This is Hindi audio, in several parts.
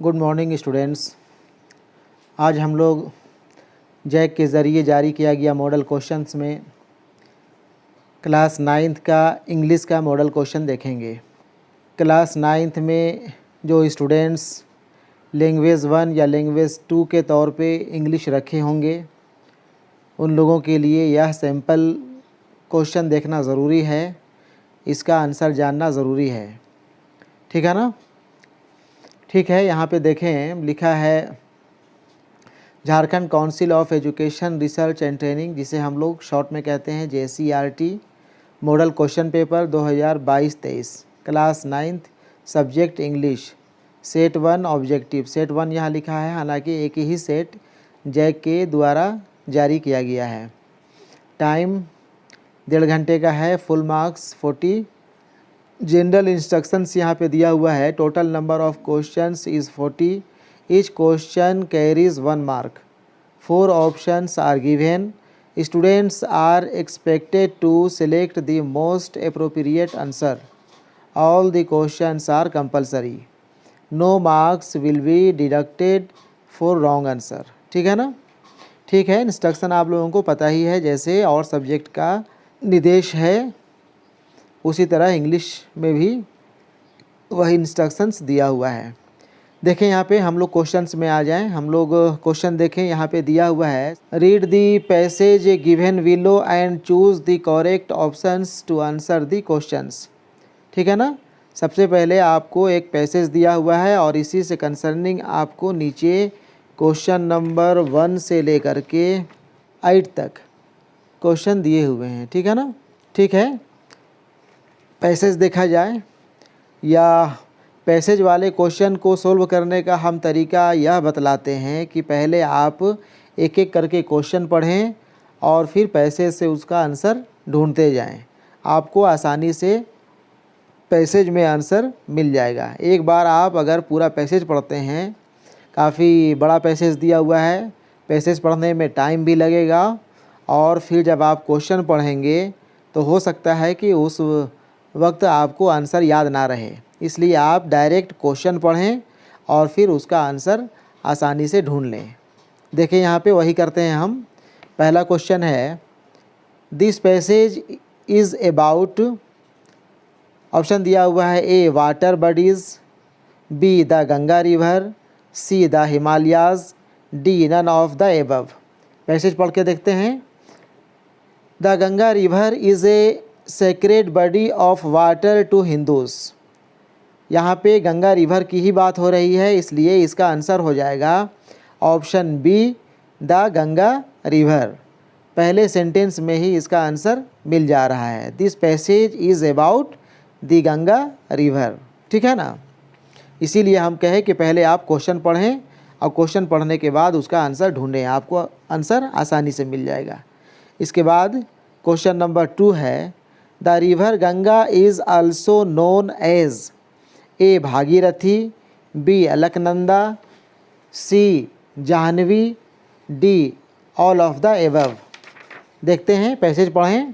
Good morning students. आज हम लोग जैक के ज़रिए जारी किया गया मॉडल क्वेश्चंस में क्लास 9th का इंग्लिश का मॉडल क्वेश्चन देखेंगे। क्लास 9th में जो स्टूडेंट्स लैंग्वेज 1 या लैंग्वेज 2 के तौर पे इंग्लिश रखे होंगे उन लोगों के लिए यह सैम्पल क्वेश्चन देखना ज़रूरी है, इसका आंसर जानना ज़रूरी है। ठीक है ना? ठीक है, यहाँ पे देखें लिखा है Jharkhand council of education research and training, जिसे हम लोग शॉर्ट में कहते हैं JCRT, model question paper 2022-23 class 9th subject English, set 1 objective. Set 1 यहाँ लिखा है, हालांकि एक ही सेट जैक के द्वारा जारी किया गया है। टाइम 1.5 घंटे का है, फुल मार्क्स 40। जनरल इंस्ट्रक्शंस यहाँ पे दिया हुआ है। Total number of questions is 40। Each question carries 1 mark. 4 options are given. Students are expected to select the most appropriate answer. All the questions are compulsory. No marks will be deducted for wrong answer. ठीक है ना? ठीक है, इंस्ट्रक्शन आप लोगों को पता ही है, जैसे और सब्जेक्ट का निर्देश है उसी तरह इंग्लिश में भी वही इंस्ट्रक्शंस दिया हुआ है। देखें यहाँ पे हम लोग क्वेश्चंस में आ जाएं। हम लोग क्वेश्चन देखें, यहाँ पे दिया हुआ है read the passage given below and choose the correct options to answer the questions. ठीक है ना? सबसे पहले आपको एक पैसेज दिया हुआ है और इसी से कंसर्निंग आपको नीचे क्वेश्चन नंबर 1 से लेकर के 8 तक क्वेश्चन दिए हुए हैं। ठीक है ना? ठीक है, पैसेज देखा जाए या पैसेज वाले क्वेश्चन को सोल्व करने का हम तरीका यह बतलाते हैं कि पहले आप एक एक करके क्वेश्चन पढ़ें और फिर पैसेज से उसका आंसर ढूंढते जाएं। आपको आसानी से पैसेज में आंसर मिल जाएगा। एक बार आप अगर पूरा पैसेज पढ़ते हैं, काफ़ी बड़ा पैसेज दिया हुआ है, पैसेज पढ़ने में टाइम भी लगेगा और फिर जब आप क्वेश्चन पढ़ेंगे तो हो सकता है कि उस वक्त आपको आंसर याद ना रहे। इसलिए आप डायरेक्ट क्वेश्चन पढ़ें और फिर उसका आंसर आसानी से ढूंढ लें। देखिए यहाँ पे वही करते हैं हम। पहला क्वेश्चन है this passage is about, option दिया हुआ है A water bodies, B the Ganga river, C the Himalayas, D none of the above. Passage पढ़ के देखते हैं। The Ganga river is a sacred body of water to Hindus. यहाँ पे गंगा रिवर की ही बात हो रही है, इसलिए इसका आंसर हो जाएगा option B the Ganga river. पहले सेंटेंस में ही इसका आंसर मिल जा रहा है। This passage is about the Ganga river. ठीक है ना? इसीलिए हम कहें कि पहले आप क्वेश्चन पढ़ें और क्वेश्चन पढ़ने के बाद उसका आंसर ढूंढें, आपको आंसर आसानी से मिल जाएगा। इसके बाद क्वेश्चन नंबर 2 है the river Ganga is also known as A Bhagirathi, B Alaknanda, C Jahnavi, D all of the above. देखते हैं, पैसेज पढ़ें,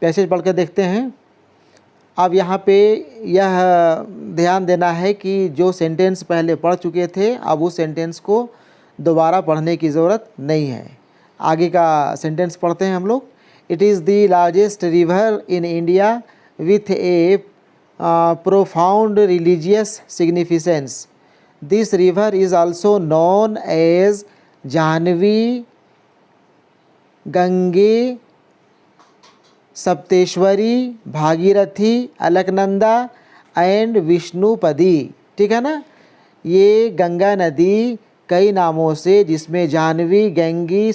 पैसेज पढ़ के देखते हैं। अब यहाँ पे यह ध्यान देना है कि जो सेंटेंस पहले पढ़ चुके थे अब उस सेंटेंस को दोबारा पढ़ने की ज़रूरत नहीं है। आगे का सेंटेंस पढ़ते हैं हम लोग। It is the largest river in India with A profound religious significance. This river is also known as Jahnavi, Gange, Sapteshwari, Bhagirathi, Alaknanda and Vishnupadi. ठीक है ना? ये गंगा नदी कई नामों से, जिसमें जाह्नवी, गंगी,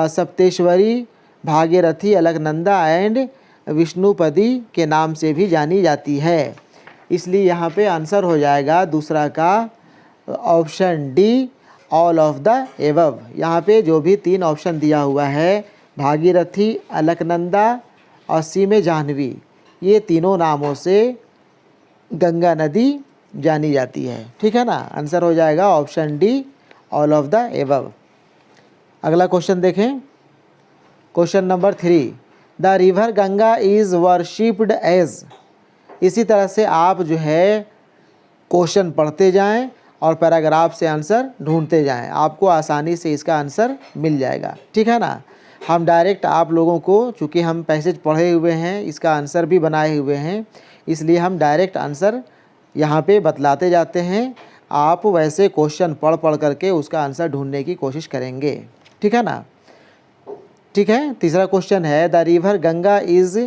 सप्तेश्वरी, भागीरथी, अलकनंदा एंड विष्णुपदी के नाम से भी जानी जाती है। इसलिए यहाँ पे आंसर हो जाएगा दूसरा का option D all of the above. यहाँ पे जो भी 3 ऑप्शन दिया हुआ है, भागीरथी, अलकनंदा और सी में जाह्नवी, ये तीनों नामों से गंगा नदी जानी जाती है। ठीक है ना? आंसर हो जाएगा option D all of the above. अगला क्वेश्चन देखें, question number 3 the river Ganga is worshipped as. इसी तरह से आप जो है क्वेश्चन पढ़ते जाएं और पैराग्राफ से आंसर ढूंढते जाएं, आपको आसानी से इसका आंसर मिल जाएगा। ठीक है ना। हम डायरेक्ट आप लोगों को, चूँकि हम पैसेज पढ़े हुए हैं, इसका आंसर भी बनाए हुए हैं, इसलिए हम डायरेक्ट आंसर यहाँ पे बतलाते जाते हैं। आप वैसे क्वेश्चन पढ़ पढ़ करके उसका आंसर ढूंढने की कोशिश करेंगे। ठीक है ना। ठीक है। तीसरा क्वेश्चन है the river Ganga is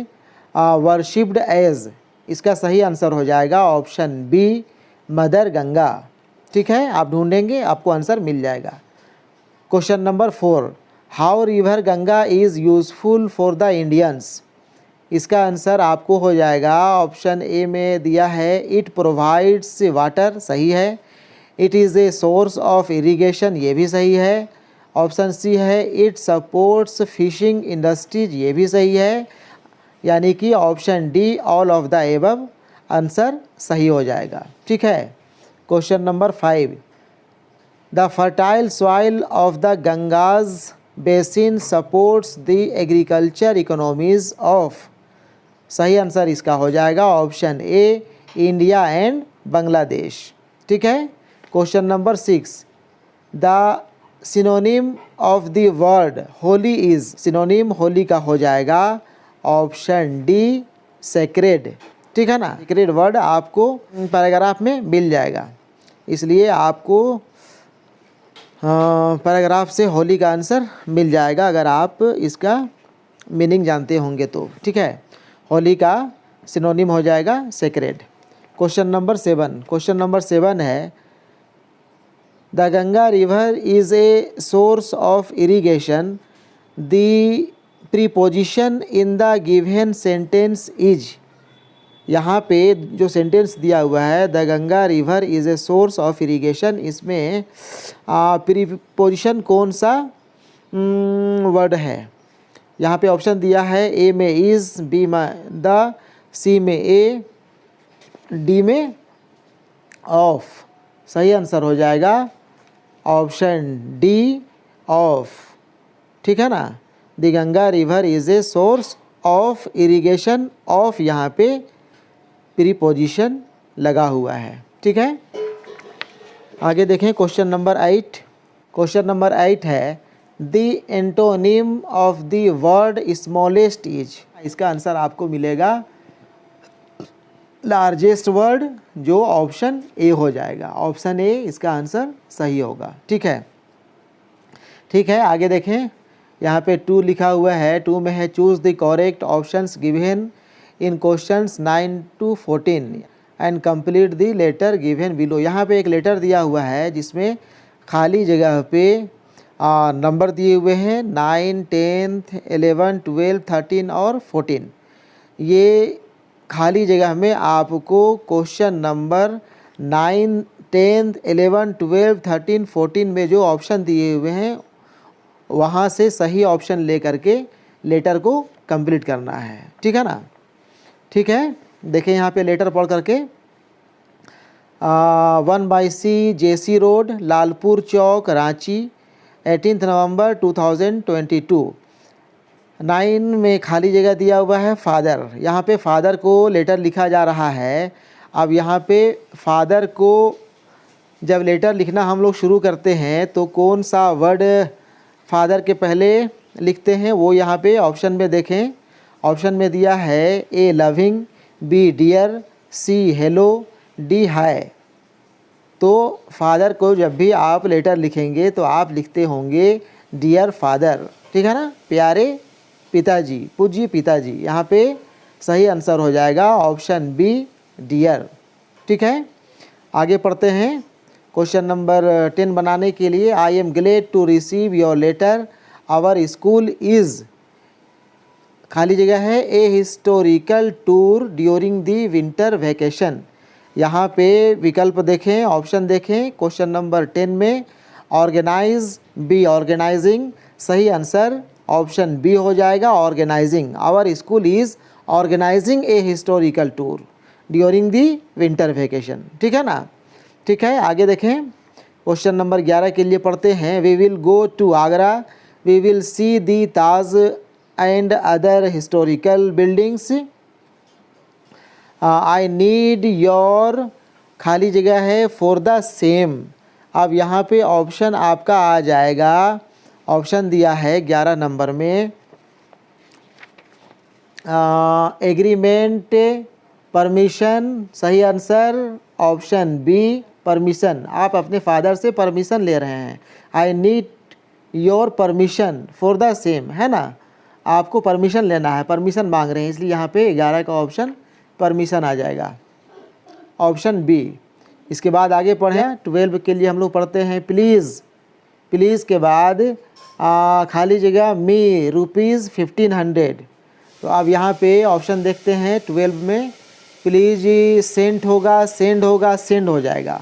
worshipped as, इसका सही आंसर हो जाएगा ऑप्शन बी मदर गंगा। ठीक है, आप ढूंढेंगे आपको आंसर मिल जाएगा। Question number 4, how river Ganga is useful for the Indians, इसका आंसर आपको हो जाएगा ऑप्शन ए में दिया है इट प्रोवाइड्स वाटर, सही है। It is a source of irrigation, ये भी सही है। ऑप्शन सी है इट सपोर्ट्स फिशिंग इंडस्ट्रीज, ये भी सही है। यानी कि option D all of the above answer सही हो जाएगा। ठीक है। Question number 5, the fertile soil of the Ganges basin supports the agriculture economies of, सही आंसर इसका हो जाएगा option A India and Bangladesh. ठीक है। Question number 6, the synonym of the word holy is, synonym holy का हो जाएगा ऑप्शन डी सेक्रेड। ठीक है ना। सेक्रेड वर्ड आपको पैराग्राफ में मिल जाएगा, इसलिए आपको पैराग्राफ से होली का आंसर मिल जाएगा अगर आप इसका मीनिंग जानते होंगे तो। ठीक है। होली का सिनोनिम हो जाएगा sacred. Question number 7, question number 7 है the Ganga river is a source of irrigation, the preposition in the given sentence is, यहाँ पे जो सेंटेंस दिया हुआ है the Ganga river is a source of irrigation, इसमें प्रीपोजिशन कौन सा वर्ड है। यहाँ पे ऑप्शन दिया है ए में इज़, बी में द, सी में ए, डी में ऑफ, सही आंसर हो जाएगा ऑप्शन डी ऑफ। ठीक है ना। The Ganga river is a source of irrigation, of यहाँ पे प्रीपोजिशन लगा हुआ है। ठीक है। आगे देखें क्वेश्चन नंबर 8, क्वेश्चन नंबर 8 है the antonym of the word smallest is, इसका आंसर आपको मिलेगा लार्जेस्ट वर्ड, जो ऑप्शन ए हो जाएगा, ऑप्शन ए इसका आंसर सही होगा। ठीक है। ठीक है। आगे देखें, यहाँ पे 2 लिखा हुआ है, 2 में है choose the correct options given in questions 9 to 14 and complete the letter given below. यहाँ पे एक लेटर दिया हुआ है जिसमें खाली जगह पे नंबर दिए हुए हैं 9, 10, 11, 12, 13 और 14। ये खाली जगह में आपको क्वेश्चन नंबर 9, 10, 11, 12, 13, 14 में जो ऑप्शन दिए हुए हैं वहाँ से सही ऑप्शन ले करके लेटर को कंप्लीट करना है। ठीक है ना। ठीक है। देखें यहाँ पे लेटर पढ़ करके 1/C JC रोड, लालपुर चौक, रांची, 18 नवंबर 2022। 9 में खाली जगह दिया हुआ है फादर, यहाँ पे फादर को लेटर लिखा जा रहा है। अब यहाँ पे फादर को जब लेटर लिखना हम लोग शुरू करते हैं तो कौन सा वर्ड फादर के पहले लिखते हैं वो यहाँ पे ऑप्शन में देखें। ऑप्शन में दिया है ए लविंग, बी डियर, सी हेलो, डी हाय। तो फादर को जब भी आप लेटर लिखेंगे तो आप लिखते होंगे डियर फादर। ठीक है ना, प्यारे पिताजी, पूज्य पिताजी। यहाँ पे सही आंसर हो जाएगा ऑप्शन बी डियर। ठीक है। आगे पढ़ते हैं क्वेश्चन नंबर 10 बनाने के लिए I am glad to receive your letter, our school is, खाली जगह है a historical tour during the winter vacation. यहाँ पे विकल्प देखें, ऑप्शन देखें। क्वेश्चन नंबर 10 में ऑर्गेनाइज, बी ऑर्गेनाइजिंग, सही आंसर ऑप्शन बी हो जाएगा organising. Our school is organising a historical tour during the winter vacation. ठीक है ना। ठीक है। आगे देखें क्वेश्चन नंबर 11 के लिए पढ़ते हैं we will go to Agra, we will see the Taj and other historical buildings, I need your खाली जगह है फॉर द सेम। अब यहाँ पे ऑप्शन आपका आ जाएगा, ऑप्शन दिया है 11 नंबर में एग्रीमेंट, परमिशन, सही आंसर ऑप्शन बी परमिशन। आप अपने फादर से परमिशन ले रहे हैं, आई need your permission for the same, है ना, आपको परमिशन लेना है, परमिशन मांग रहे हैं, इसलिए यहाँ पे 11 का ऑप्शन परमिशन आ जाएगा, ऑप्शन बी। इसके बाद आगे पढ़ें, 12 के लिए हम लोग पढ़ते हैं प्लीज़। प्लीज़ के बाद खाली जगह मी रुपीज़ 1500। तो अब यहाँ पे ऑप्शन देखते हैं 12 में, प्लीज़ सेंड होगा, सेंड होगा, सेंड हो जाएगा,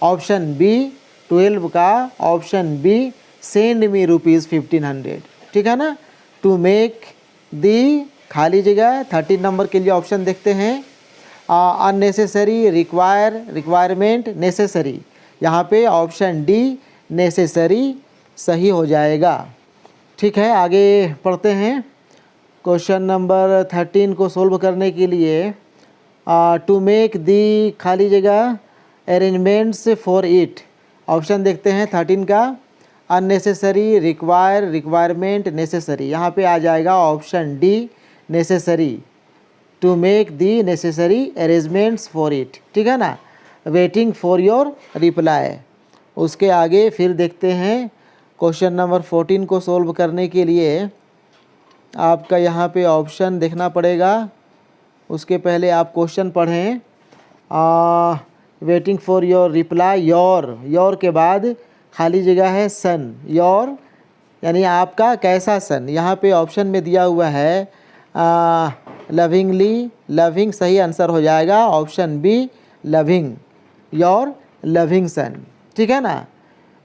ऑप्शन बी 12 का option B, send me rupees 1500, ठीक है ना। टू मेक दी खाली जगह 13 नंबर के लिए ऑप्शन देखते हैं अननेसेसरी, रिक्वायर, रिक्वायरमेंट, नेसेसरी। यहाँ पे ऑप्शन डी नेसेसरी सही हो जाएगा, ठीक है। आगे पढ़ते हैं, क्वेश्चन नंबर 13 को सोल्व करने के लिए टू मेक दी खाली जगह अरेंजमेंट्स फॉर इट, ऑप्शन देखते हैं 13 का अननेसेसरी, रिक्वायर, रिक्वायरमेंट, नेसेसरी। यहाँ पे आ जाएगा option D necessary, to make the necessary arrangements for it, ठीक है ना। Waiting for your reply. उसके आगे फिर देखते हैं क्वेश्चन नंबर 14 को सोल्व करने के लिए आपका यहाँ पे ऑप्शन देखना पड़ेगा। उसके पहले आप क्वेश्चन पढ़ें, waiting for your reply, your के बाद खाली जगह है सन, योर यानी आपका कैसा सन। यहाँ पे ऑप्शन में दिया हुआ है लविंगली, लविंग सही आंसर हो जाएगा, option B loving, your loving son, ठीक है ना।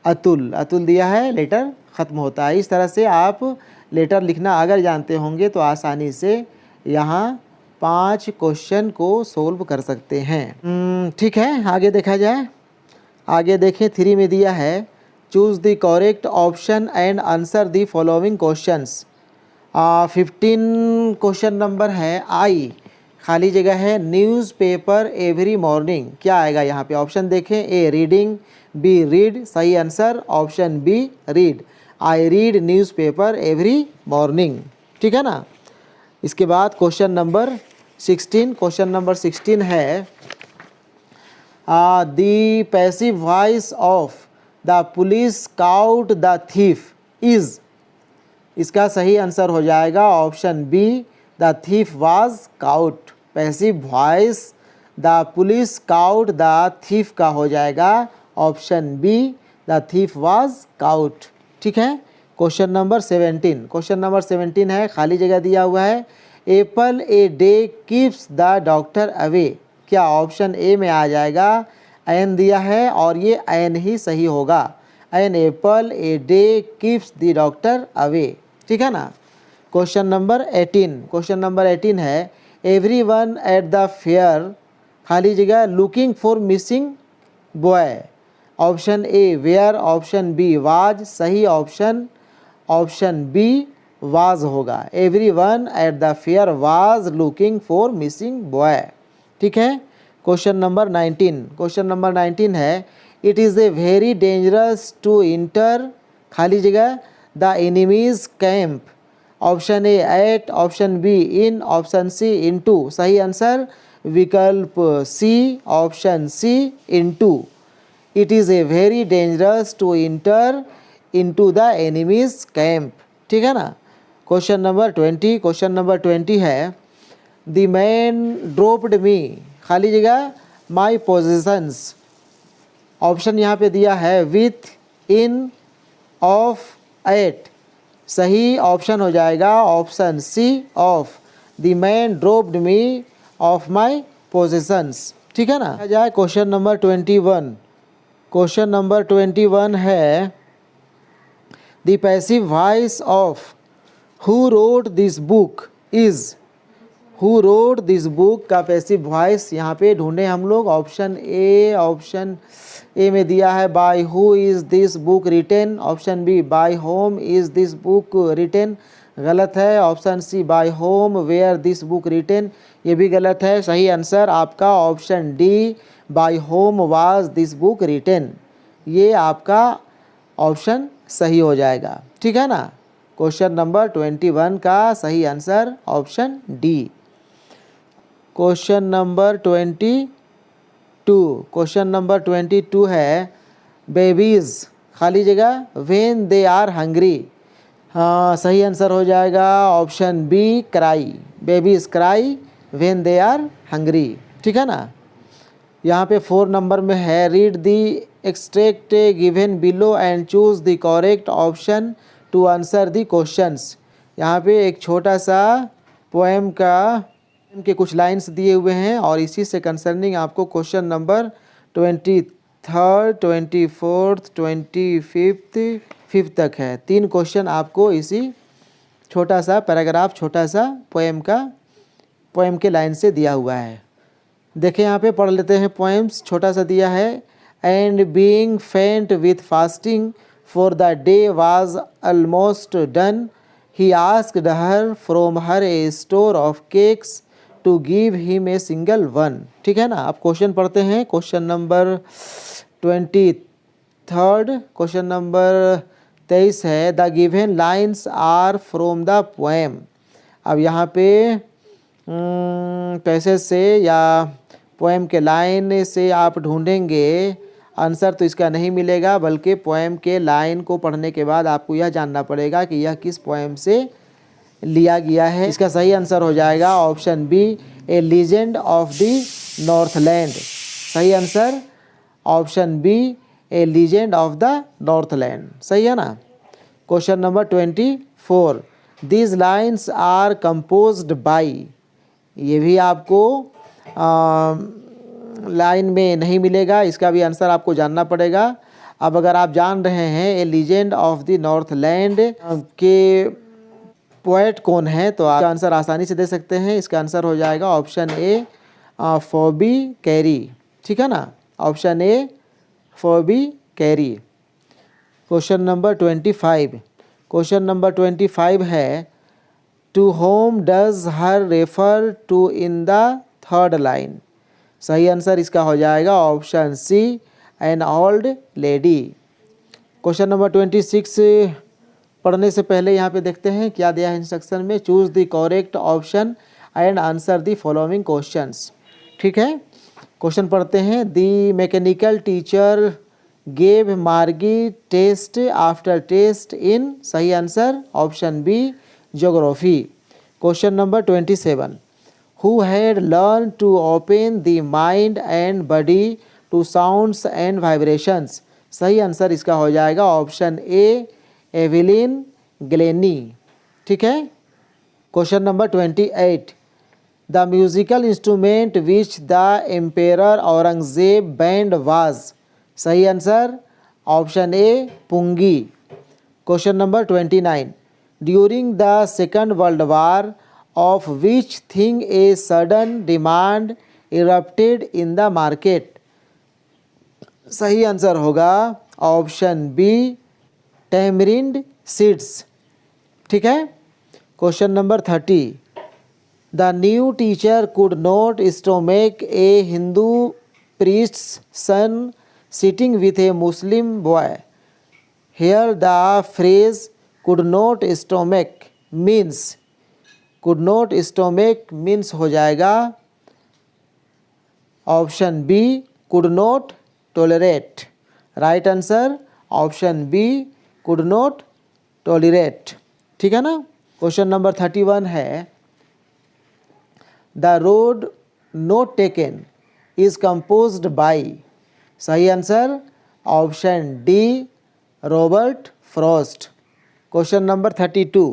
अतुल, अतुल दिया है, लेटर ख़त्म होता है। इस तरह से आप लेटर लिखना अगर जानते होंगे तो आसानी से यहाँ 5 क्वेश्चन को सोल्व कर सकते हैं, ठीक है। आगे देखा जाए, आगे देखें 3 में दिया है choose the correct option and answer the following questions. 15 question number है आई, खाली जगह है न्यूज़पेपर एवरी मॉर्निंग। क्या आएगा यहाँ पे, ऑप्शन देखें, ए रीडिंग, बी रीड, सही answer option B read, I read newspaper every morning, ठीक है ना। इसके बाद क्वेश्चन नंबर 16, क्वेश्चन नंबर 16 है the passive voice of the police cout the thief is, इसका सही आंसर हो जाएगा option be the thief was cout. Passive voice the police cout the thief का हो जाएगा option be the thief was cout, ठीक है। क्वेश्चन नंबर 17, क्वेश्चन नंबर 17 है, खाली जगह दिया हुआ है Apple a day keeps the doctor away. क्या ऑप्शन ए में आ जाएगा, एन दिया है और ये एन ही सही होगा, an apple a day keeps the doctor away, ठीक है ना। क्वेश्चन नंबर 18, क्वेश्चन नंबर 18 है एवरीवन एट द फेयर खाली जगह looking for missing boy. Option A were, option B was, सही ऑप्शन ऑप्शन बी वाज होगा, everyone at the fair was looking for missing boy, ठीक है। क्वेश्चन नंबर 19, क्वेश्चन नंबर 19 है it is a very dangerous to enter खाली जगह the enemies camp. Option A at, option B in, option C into, सही आंसर विकल्प C option C into. It is a very dangerous to enter into the enemies camp, ठीक है ना। क्वेश्चन नंबर 20, क्वेश्चन नंबर 20 है द मैन ड्रॉप्ड मी खाली जगह माई पोजिशंस। ऑप्शन यहाँ पे दिया है विथ, इन, ऑफ, एट, सही ऑप्शन हो जाएगा option C off, the man dropped me off my positions, ठीक है ना। आ जाए क्वेश्चन नंबर 21, क्वेश्चन नंबर 21 है the passive voice of who wrote this book is. Who wrote this book का पैसिव वॉइस यहाँ पे ढूंढे हम लोग, ऑप्शन ए, ऑप्शन ए में दिया है by who is this book written, option B by whom is this book written, गलत है, option C by whom were this book written, ये भी गलत है, सही आंसर आपका option D by whom was this book written, ये आपका ऑप्शन सही हो जाएगा। ठीक है ना। क्वेश्चन नंबर 21 का सही answer option D. Question number 22, question number 22 है बेबीज़ खाली जगह व्हेन दे आर हंग्री। हाँ, सही आंसर हो जाएगा option B cry. Babies cry when they are hungry. ठीक है ना। यहाँ पे 4 नंबर में है read the extract given below and choose the correct option to answer the questions. यहाँ पे एक छोटा सा पोएम के कुछ लाइंस दिए हुए हैं और इसी से कंसर्निंग आपको क्वेश्चन नंबर 23, 24, 25 तक है। 3 क्वेश्चन आपको इसी छोटा सा पैराग्राफ, छोटा सा पोएम के लाइन से दिया हुआ है। देखिए यहाँ पे पढ़ लेते हैं। पोएम्स छोटा सा दिया है। And being faint with fasting for the day was almost done, he asked her from her a store of cakes to give him a single one. ठीक है ना। अब क्वेश्चन पढ़ते हैं। क्वेश्चन नंबर 23, क्वेश्चन नंबर 23 है the given lines are from the poem. अब यहाँ पे पैसेज से या पोएम के लाइन से आप ढूंढेंगे आंसर, तो इसका नहीं मिलेगा, बल्कि पोएम के लाइन को पढ़ने के बाद आपको यह जानना पड़ेगा कि यह किस पोएम से लिया गया है। इसका सही आंसर हो जाएगा option B a legend of the northland. सही answer option B a legend of the northland. सही है ना। Question number 24 these lines are composed by. ये भी आपको लाइन में नहीं मिलेगा, इसका भी आंसर आपको जानना पड़ेगा। अब अगर आप जान रहे हैं ए लीजेंड ऑफ द नॉर्थलैंड के पोएट कौन है, तो आप आंसर आसानी से दे सकते हैं। इसका आंसर हो जाएगा ऑप्शन ए फॉबी कैरी। ठीक है ना। Option A Phoebe Cary. Question number 25, question number 25 है to whom does her refer to in the third line. सही आंसर इसका हो जाएगा option C an old lady. Question number 26 पढ़ने से पहले यहाँ पे देखते हैं क्या दिया है इंस्ट्रक्शन में। Choose the correct option and answer the following questions. ठीक है। क्वेश्चन पढ़ते हैं। The mechanical teacher gave Margie test after test in. सही answer option B geography. Question number 27 who had learn to open the mind and body to sounds and vibrations. सही आंसर इसका हो जाएगा ऑप्शन ए एविलिन ग्लेनी। ठीक है। Question number 28 the musical instrument which the emperor Aurangzeb band was. सही answer option A pungi. Question number 29 during the Second World War of which thing a sudden demand erupted in the market. सही आंसर होगा ऑप्शन बी टेमरिंड सीड्स। ठीक है। Question number 30 the new teacher could not stomach a Hindu priest's son sitting with a Muslim boy. Here the phrase could not stomach means, could not stomach means हो जाएगा option B could not tolerate. Right answer option B could not tolerate. ठीक है ना। क्वेश्चन नंबर 31 है the road not taken is composed by. सही answer option D Robert Frost. Question number 32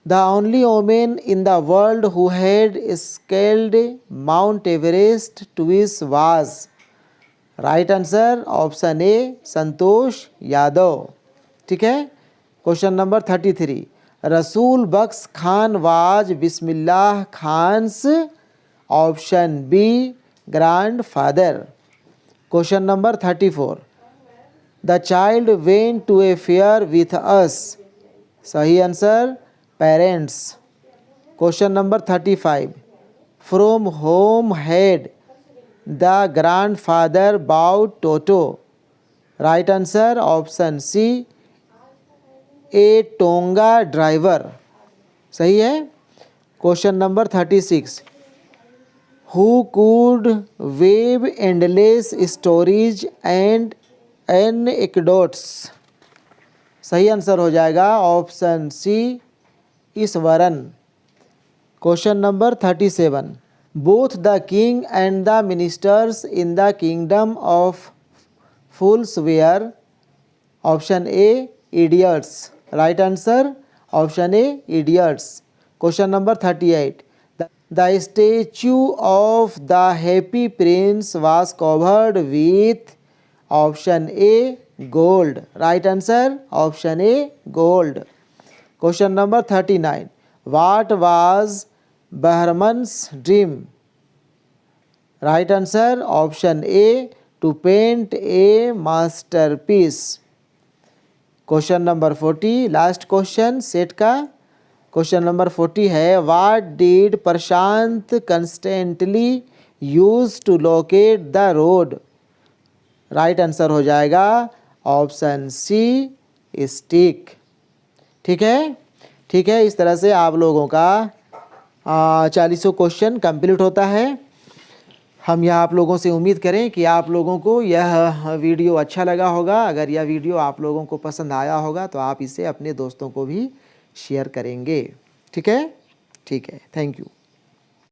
the only women in the world who had scaled Mount Everest twice was. Right answer option A Santosh Yadav. ठीक है। Question number 33 Rasool Bakhsh Khan was Bismillah Khan's. Option B grand father. Question number 34 the child went to A fair with us. सही answer parents. Question number 35 from whom had the grandfather bought Toto? Right answer option C, a tonga driver. सही है। Question number 36, who could weave endless stories and anecdotes? सही आंसर हो जाएगा option C, Iswaran. Question number 37, both the king and the ministers in the kingdom of fools were? Option A, idiots. Right answer option A, idiots. Question number 38, the statue of the Happy Prince was covered with? Option A, gold. Right answer option A, gold. Question number 39, what was Behrman's dream? Right answer option A, to paint a masterpiece. Question number 40, last question set का। क्वेश्चन नंबर 40 है, what did Prashant constantly use to locate the road? Right answer हो जाएगा ऑप्शन सी, स्टिक। ठीक है, ठीक है। इस तरह से आप लोगों का 40 क्वेश्चन कंप्लीट होता है। हम यह आप लोगों से उम्मीद करें कि आप लोगों को यह वीडियो अच्छा लगा होगा। अगर यह वीडियो आप लोगों को पसंद आया होगा तो आप इसे अपने दोस्तों को भी शेयर करेंगे। ठीक है, ठीक है। Thank you.